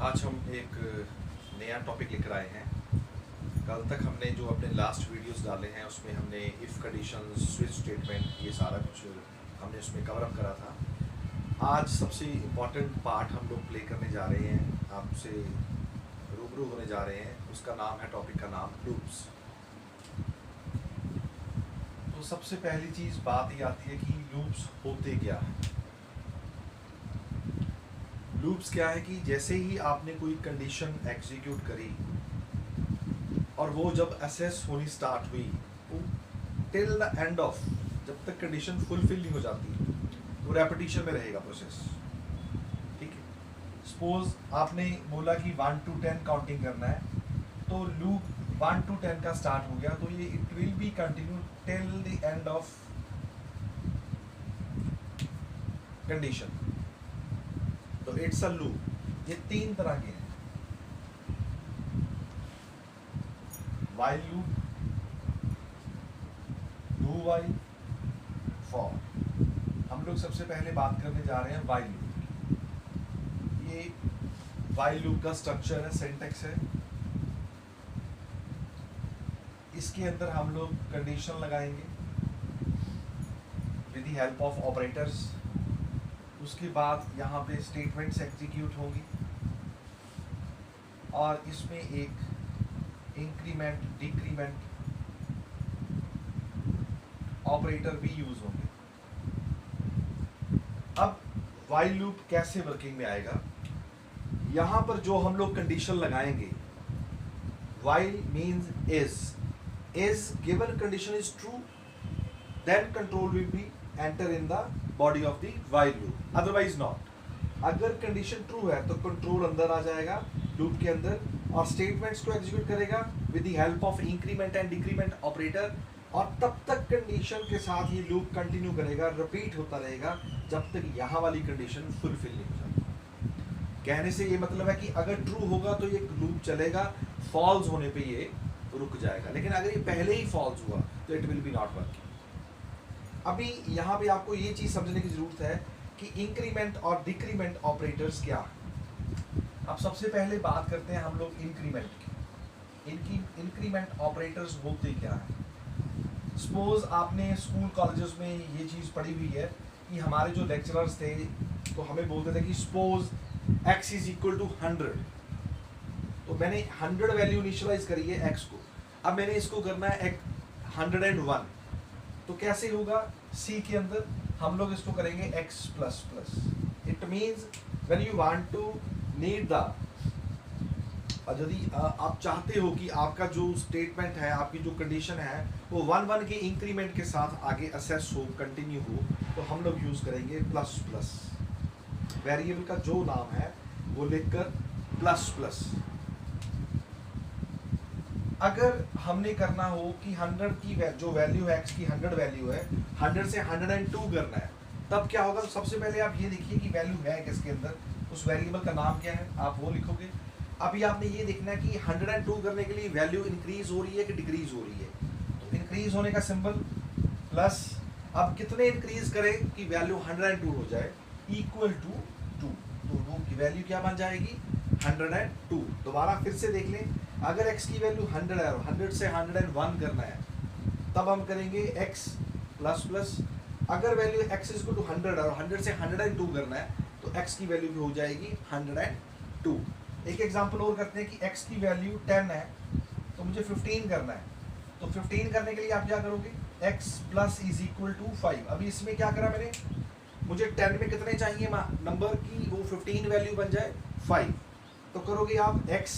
आज हम एक नया टॉपिक लेकर आए हैं। कल तक हमने जो अपने लास्ट वीडियोस डाले हैं उसमें हमने इफ़ कंडीशन, स्विच स्टेटमेंट, ये सारा कुछ हमने उसमें कवर अप करा था। आज सबसे इम्पॉर्टेंट पार्ट हम लोग प्ले करने जा रहे हैं, आपसे रूबरू होने जा रहे हैं। उसका नाम है, टॉपिक का नाम लूप्स। तो सबसे पहली चीज़ बात ये आती है कि लूप्स होते क्या है। लूप्स क्या है कि जैसे ही आपने कोई कंडीशन एग्जीक्यूट करी और वो जब असेस होनी स्टार्ट हुई, वो टिल द एंड ऑफ, जब तक कंडीशन फुलफिल नहीं हो जाती, वो रेपिटेशन में रहेगा प्रोसेस। ठीक है, सपोज आपने बोला कि 1 to 10 काउंटिंग करना है, तो लूप 1 to 10 का स्टार्ट हो गया, तो ये it will be continue till the end of condition. तो इट्स अ लूप। ये तीन तरह के हैं, while loop, do while, for. हम लोग सबसे पहले बात करने जा रहे हैं व्हाइल लूप। ये व्हाइल लूप का स्ट्रक्चर है, सिंटैक्स है। इसके अंदर हम लोग कंडीशन लगाएंगे with the help of operators. उसके बाद यहाँ पे स्टेटमेंट्स एग्जीक्यूट होंगी और इसमें एक इंक्रीमेंट, डिक्रीमेंट ऑपरेटर भी यूज होंगे। अब व्हाइल लूप कैसे वर्किंग में आएगा? यहाँ पर जो हम लोग कंडीशन लगाएंगे, while means is given condition is true, then control will be enter in the body of the while loop, otherwise not. अगर कंडीशन ट्रू है तो कंट्रोल अंदर आ जाएगा लूप के अंदर और स्टेटमेंट्स को एग्जीक्यूट करेगा with the help of increment and decrement operator, और तब तक कंडीशन के साथ ये लूप कंटिन्यू करेगा, रिपीट होता रहेगा जब तक यहाँ वाली कंडीशन फुलफिल नहीं हो जाती। कहने से ये मतलब है कि अगर ट्रू होगा तो ये लूप चलेगा, फॉल्स होने पे ये रुक जाएगा। लेकिन अगर ये पहले ही फॉल्स हुआ तो it will be not working. अभी यहाँ पे आपको ये चीज समझने की जरूरत है कि इंक्रीमेंट और डिक्रीमेंट ऑपरेटर्स क्या है। अब सबसे पहले बात करते हैं हम लोग इंक्रीमेंट की। इनकी इंक्रीमेंट ऑपरेटर्स होते क्या है? सपोज आपने स्कूल कॉलेजेस में ये चीज पढ़ी हुई है कि हमारे जो लेक्चरर्स थे तो हमें बोलते थे कि suppose x is equal to 100। तो मैंने 100 वैल्यू इनिशियलाइज करी है x को, अब मैंने इसको करना है 101। तो कैसे होगा? C के अंदर हम लोग इसको करेंगे x plus plus. It means when you want to need the, यदि आप चाहते हो कि आपका जो स्टेटमेंट है, आपकी जो कंडीशन है, वो 1 के इंक्रीमेंट के साथ आगे असेस हो, कंटिन्यू हो, तो हम लोग यूज करेंगे प्लस प्लस। वेरिएबल का जो नाम है वो लिखकर प्लस प्लस। अगर हमने करना हो कि 100 की जो वैल्यू है, x की 100 वैल्यू है, 100 से 102 करना है, तब क्या होगा? सबसे पहले आप ये देखिए कि वैल्यू है किसके अंदर, उस वेरिएबल का नाम क्या है, आप वो लिखोगे। अभी आपने ये देखना है कि 102 करने के लिए वैल्यू इंक्रीज हो रही है कि डिक्रीज हो रही है। तो इंक्रीज होने का सिंबल प्लस। अब कितने इंक्रीज करें कि वैल्यू 102 हो जाए? Equal to 2। तो लूप की वैल्यू क्या बन जाएगी? 102। दोबारा फिर से देख लें, अगर x की वैल्यू 100 है और 100 से 101 करना है, तब हम करेंगे x प्लस प्लस। अगर वैल्यू x इज टू 100 और 100 से 102 करना है, तो x की वैल्यू भी हो जाएगी 102। एक एग्जांपल और करते हैं कि x की वैल्यू 10 है, तो मुझे 15 करना है। तो 15 करने के लिए आप क्या करोगे? x plus is equal to 5। अभी इसमें क्या करा मैंने? मुझे 10 में कितने चाहिए नंबर की वो 15 वैल्यू बन जाए 5। तो करोगे आप x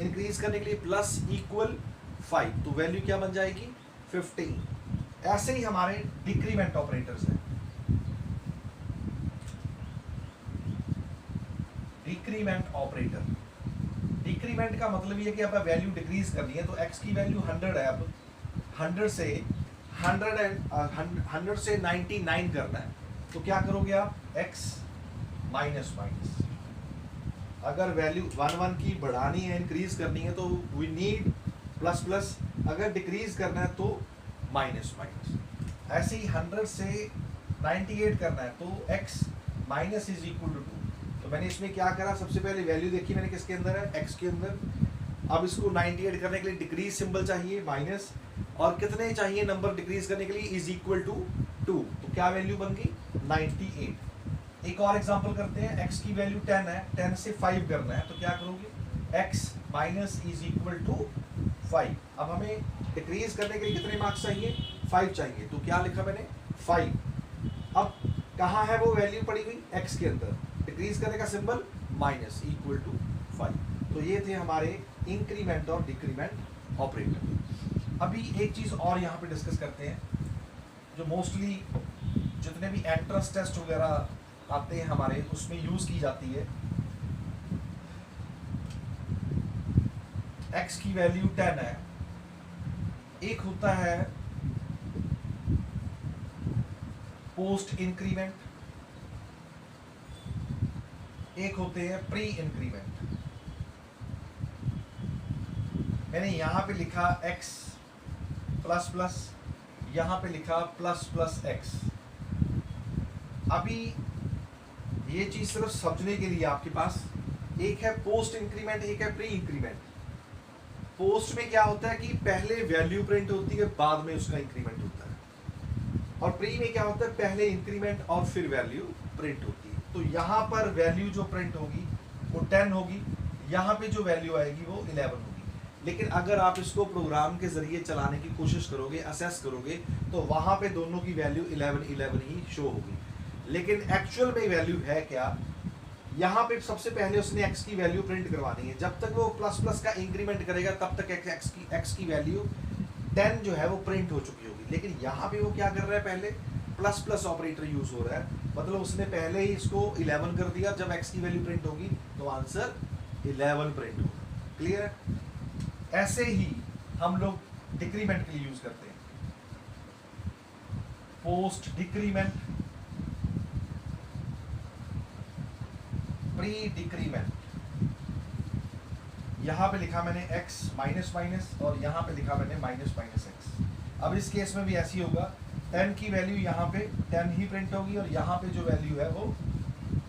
इंक्रीज करने के लिए प्लस इक्वल 5, तो वैल्यू क्या बन जाएगी? 15। ऐसे ही हमारे डिक्रीमेंट ऑपरेटर्स हैं। डिक्रीमेंट ऑपरेटर, डिक्रीमेंट का मतलब ये कि अब वैल्यू डिक्रीज करनी है, तो x की वैल्यू 100 है, अब 100 से 99 करना है, तो क्या करोगे आप? x minus minus. अगर वैल्यू 1 की बढ़ानी है, इंक्रीज करनी है, तो वी नीड प्लस प्लस। अगर डिक्रीज करना है तो माइनस माइनस। ऐसे ही 100 से 98 करना है, तो x minus is equal to 2। तो मैंने इसमें क्या करा, सबसे पहले वैल्यू देखी मैंने किसके अंदर है, x के अंदर। अब इसको 98 करने के लिए डिक्रीज सिंबल चाहिए माइनस, और कितने चाहिए नंबर डिक्रीज करने के लिए, इज इक्वल टू 2। तो क्या वैल्यू बन गई 98। एक और एग्जांपल करते हैं, x की वैल्यू 10 है, 10 से 5 करना है, तो क्या करोगे, x minus is equal to 5। अब हमें डिक्रीज करने के लिए कितने मार्क्स चाहिए, 5 चाहिए, तो क्या लिखा मैंने 5। अब कहाँ है वो वैल्यू पड़ी हुई, x के अंदर, डिक्रीज करने का सिंबल माइनस इक्वल टू 5। तो ये थे हमारे इंक्रीमेंट और डिक्रीमेंट ऑपरेटर। अभी एक चीज और यहाँ पे डिस्कस करते हैं, जो मोस्टली जितने भी एंट्रेंस टेस्ट वगैरह आते हैं हमारे, उसमें यूज की जाती है। x की वैल्यू 10 है, एक होता है पोस्ट इंक्रीमेंट, एक होते हैं प्री इंक्रीमेंट। मैंने यहां पे लिखा x प्लस प्लस, यहां पे लिखा प्लस प्लस x। अभी ये चीज सिर्फ समझने के लिए आपके पास, एक है पोस्ट इंक्रीमेंट, एक है प्री इंक्रीमेंट। पोस्ट में क्या होता है कि पहले वैल्यू प्रिंट होती है, बाद में उसका इंक्रीमेंट होता है, और प्री में क्या होता है, पहले इंक्रीमेंट और फिर वैल्यू प्रिंट होती है। तो यहाँ पर वैल्यू जो प्रिंट होगी वो 10 होगी, यहाँ पे जो वैल्यू आएगी वो 11 होगी। लेकिन अगर आप इसको प्रोग्राम के जरिए चलाने की कोशिश करोगे, असेस करोगे, तो वहां पे दोनों की वैल्यू 11 ही शो होगी। लेकिन एक्चुअल में वैल्यू है क्या, यहाँ पे सबसे पहले उसने x की वैल्यू प्रिंट करवानी है। जब तक वो प्लस प्लस का इंक्रीमेंट करेगा तब तक x की वैल्यू 10 जो है वो प्रिंट हो चुकी होगी। लेकिन यहाँ पे वो क्या कर रहा है, पहले प्लस प्लस ऑपरेटर यूज हो रहा है, मतलब उसने पहले ही इसको 11 कर दिया। जब x की वैल्यू प्रिंट होगी तो आंसर 11 प्रिंट होगा। क्लियर है? ऐसे ही हम लोग डिक्रीमेंट के लिए यूज करते हैं, पोस्ट डिक्रीमेंट, प्री डिक्रीमेंट। यहां पे लिखा मैंने x माइनस माइनस, और यहां पे लिखा मैंने माइनस माइनस x। अब इस केस में भी ऐसी होगा, 10 की वैल्यू यहाँ पे 10 ही प्रिंट होगी, और यहाँ पे जो वैल्यू है वो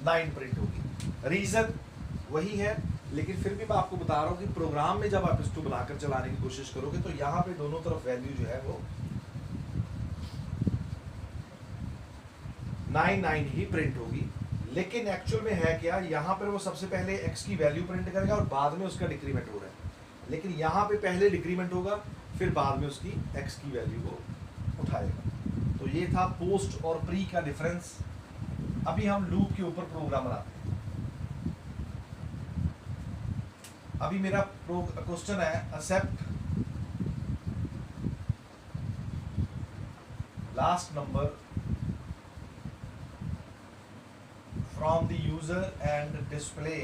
9 प्रिंट होगी। रीजन वही है, लेकिन फिर भी मैं आपको बता रहा हूँ कि प्रोग्राम में जब आप इसको बनाकर चलाने की कोशिश करोगे तो यहाँ पे दोनों तरफ वैल्यू जो है वो 9 ही प्रिंट होगी। लेकिन एक्चुअल में है क्या, यहाँ पर वो सबसे पहले x की वैल्यू प्रिंट करेगा और बाद में उसका डिक्रीमेंट हो रहा है। लेकिन यहाँ पे पहले डिक्रीमेंट होगा, फिर बाद में उसकी x की वैल्यू को उठाएगा। तो ये था पोस्ट और प्री का डिफरेंस। अभी हम लूप के ऊपर प्रोग्राम बनाते हैं। अभी मेरा क्वेश्चन है, accept last number from the user and display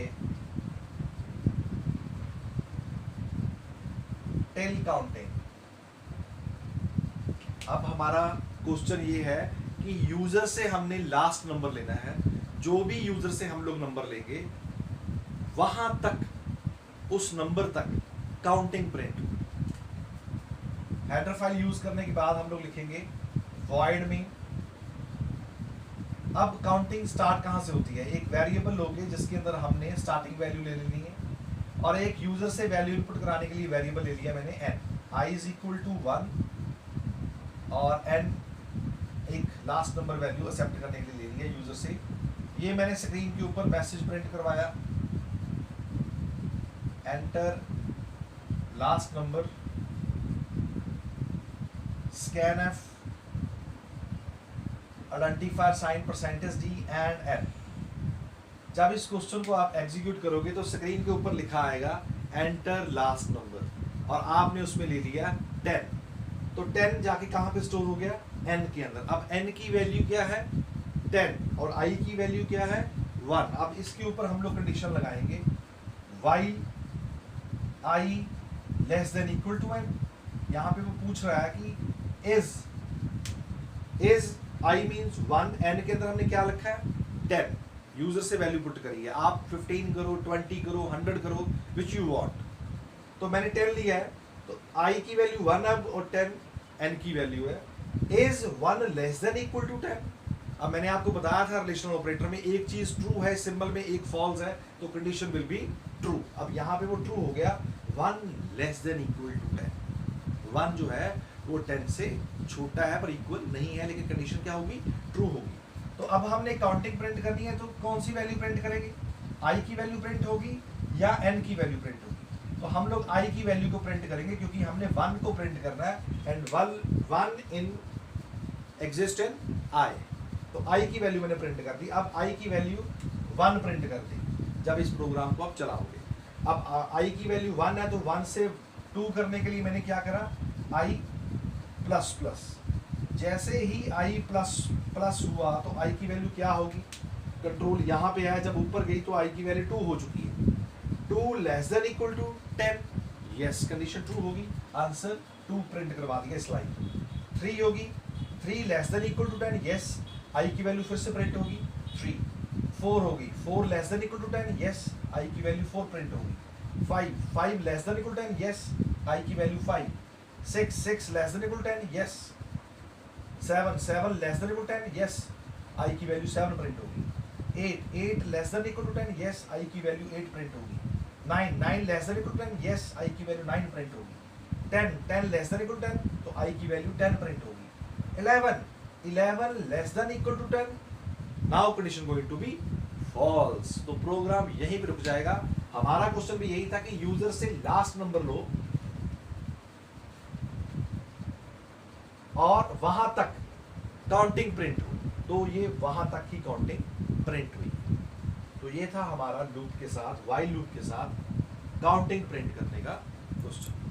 till counting. अब हमारा क्वेश्चन ये है कि यूजर से हमने लास्ट नंबर लेना है। जो भी यूजर से हम लोग नंबर लेंगे वहां तक, उस नंबर तक counting print. Header file use करने के बाद हम लोग लिखेंगे वॉइड में। अब काउंटिंग स्टार्ट कहां से होती है, एक वेरिएबल लोगे जिसके अंदर हमने स्टार्टिंग वैल्यू ले लेनी है, और एक यूजर से वैल्यू इनपुट कराने के लिए वेरिएबल ले लिया मैंने n, i is equal to 1, और n एक लास्ट नंबर वैल्यू एक्सेप्ट करने के लिए ले लिया यूजर से। ये मैंने स्क्रीन के ऊपर मैसेज प्रिंट करवाया, enter last number scanf identifier sign %d and n। जब इस क्वेश्चन को आप एग्जीक्यूट करोगे तो स्क्रीन के ऊपर लिखा आएगा एंटर लास्ट नंबर, और आपने उसमें ले लिया 10। तो 10 जाके कहां पे स्टोर हो गया, n के अंदर। अब n की वैल्यू क्या है 10, और i की वैल्यू क्या है 1। अब इसके ऊपर हम लोग कंडीशन लगाएंगे, while i less than equal to n। यहाँ पे वो पूछ रहा है कि इज i मीन्स 1, n के अंदर हमने क्या रखा है 10। यूजर से वैल्यू पुट करिए, आप 15 करो, 20 करो, 100 करो, विच यू वांट। तो मैंने 10 लिया है, तो i की वैल्यू 1 अब, और 10 n की वैल्यू है। Is 1 less than equal to 10, अब मैंने आपको बताया था रिलेशनल ऑपरेटर में एक चीज ट्रू है सिंबल में, एक फॉल्स है, तो कंडीशन विल बी ट्रू। अब यहाँ पे वो ट्रू हो गया 1 लेस देन इक्वल टू 10। 1 जो है वो 10 से छोटा है पर इक्वल नहीं है, लेकिन कंडीशन क्या होगी, ट्रू होगी। तो अब हमने काउंटिंग प्रिंट करनी है, तो कौन सी वैल्यू प्रिंट करेंगे, आई की वैल्यू प्रिंट होगी या एन की वैल्यू प्रिंट होगी। तो हम लोग आई की वैल्यू को प्रिंट करेंगे क्योंकि हमने 1 को प्रिंट करना है, एंड 1 इन एग्जिस्ट इन आई। तो आई की वैल्यू मैंने प्रिंट कर दी। अब आई की वैल्यू 1 प्रिंट कर दी जब इस प्रोग्राम को आप चलाओगे। अब आई की वैल्यू 1 है, तो 1 से 2 करने के लिए मैंने क्या करा, आई प्लस प्लस। जैसे ही आई प्लस प्लस हुआ तो आई की वैल्यू क्या होगी, कंट्रोल यहाँ पे है, जब ऊपर गई तो आई की वैल्यू 2 हो चुकी है। 2 less than equal to 10, yes condition true होगी, आंसर 2 प्रिंट करवा दिया इस लाइन। 3 होगी, 3 less than equal to 10, yes I की वैल्यू फिर से प्रिंट होगी 3। 4 होगी, 4 less than equal to 10, yes I की वैल्यू 4 प्रिंट होगी। 5 less than equal to 10, yes I की value 5। 6 less than equal to 10, yes 7 less than equal to 10, yes I की value 7 print होगी। 8 less than equal to 10, yes I की value 8 print होगी। 9 less than equal to 10, yes I की value 9 print होगी। 10 less than equal to 10, तो आई की value 10 print होगी। 11 less than equal to 10, now condition going to be false. तो program यहीं पे रुक जाएगा। हमारा क्वेश्चन भी यही था कि यूजर से लास्ट नंबर लो और वहां तक काउंटिंग प्रिंट हो, तो ये वहां तक की काउंटिंग प्रिंट हुई। तो ये था हमारा लूप के साथ, व्हाइल लूप के साथ काउंटिंग प्रिंट करने का क्वेश्चन।